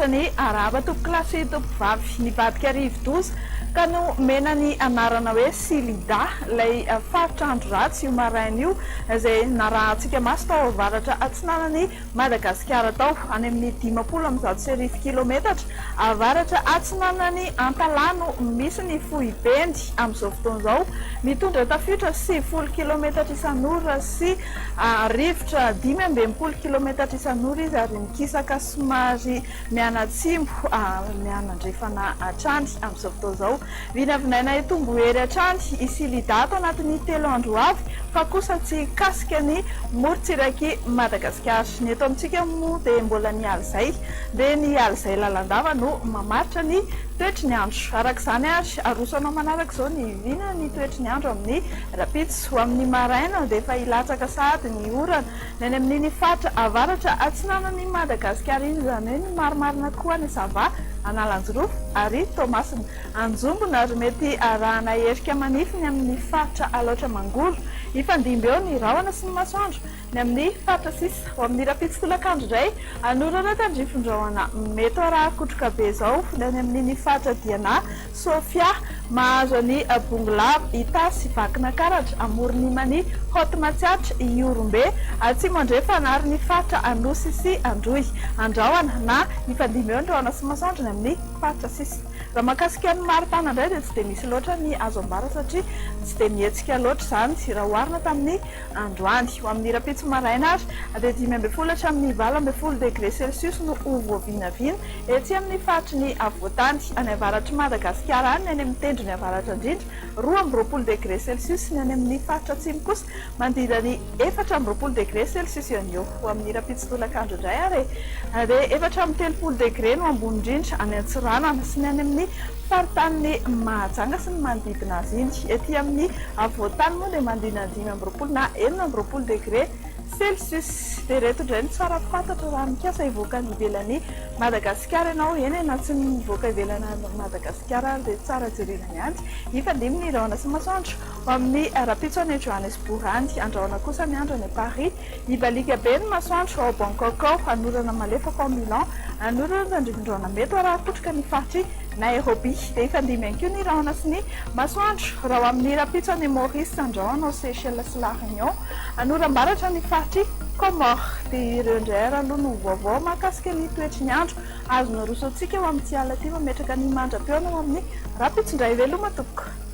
Ankoatrany araba top klasy top vavy nivadika rivo-doza ka no mena ny anarana hoe Silida ilay faritra andro ratsy io maraina io izay narahantsika maso tao avaratra atsinanan'ny Madagasikara tao any amin'ny 10 kilometatra avaratra atsinanan'ny Antalano misy ny Fohibendy amin'izao fotoana izao mitondra tafiotra 70 kilometatra isan'ora sy rivotra 15 kilometatra isan'ora izy ary mikisaka somary mianatsimbo mianandrefana hatrany amin'izao fotoana izao vinavinaina itombo hery hatrany Silida ato anatin'ny 3 andro avy fa kosa tsy kasika ny morontsirak'i Madagasikara. Ny eto amintsika moa dia mbola nialy izay dia nialy izay lalandava no mamaritra ny toetry ny andro. Arak'izany ary arosanao manaraka izao ny vina ny toetry ny andro amin'ny rapitso ho amin'ny maraina dia efa hilatsaka sahady ny orana ny amin'ny faritra avaratra atsinanan'ny Madagasikara iny izany hoe ny marimarina koa ny Sava Analanjorofo ary Toamasina Anjombona ary mety arahana herika manify ny amin'ny faritra Alaotra Mangolo ifandimby eo ny rahona sy ny masoandro ny amin'ny faritra sisa ho amin'ny rapitso tolakandro indray anorana tandrifondrahona mety araha kotroka be izao ny amin'ny faritra Diana Sofia mahazo ny Bongolava Itasy Vakina Karatra amorony mani Hotmatsiatra Iorombe atsimo andrefana ary ny faritra Anosy sy Androy Andrahoana na ifandimby eo ny rahona sy masoandro ny amin'ny faritra sisa. Raha mahakasika ny maripana indray dia tsy dia misy loatra ny azo ambara satria tsy dia mihetsika loatra izany raha oharina tamin'ny androany ho amin'ny rapitso maraina ary dia 12 hatramin'ny 20 degré celsius no ovo vinavina etsy amin'ny faritry ny avoatany any avaratry Madagasikara any any amin'ny tendro ny avaratra indrindra 20 degré celsius ny any amin'ny faritra atsimo kosa mandritra ny 14 degré celsius eo ho amin'ny rapitso tolakandro indray ary dia 13 degré no ambony indrindra any Antsiranana sy ny any amin'ny faritany Mahajanga sy ny manodidina azy iny ety amin'ny avoatany moa dia mandrina 15 na 19 degré celsius dia reto indray ny tsara fantatra raha mikasa hivoaka ny ivelan'ny Madagasikara ianao eny na tsy mivoaka ivelana Madagasikara dia tsara jerena ihany ifandimby ny rahona sy masoandro ho amin'ny rapitso any Johannesburg any andrahoana kosa ny andro any Paris ibalika be ny masoandro ao Bangkok anorana malefaka ao Milan anorana tandrifondrahona mety araha kotroka ny faritry Nairobi dia ifandimby ihany koa ny rahona sy ny masoandro raha ho amin'ny rapitso any Maurice andrahoana ao Seychelles sy La Réunion anoram-baratra ny faritry Comore dia ireo indray raha aloha no vaovao mahakasika ny toetry ny andro azona rosoantsika ho amin'ny tsiala aty mametraka ny mandra-peona ho amin'ny rapitso indray veloma tompoko.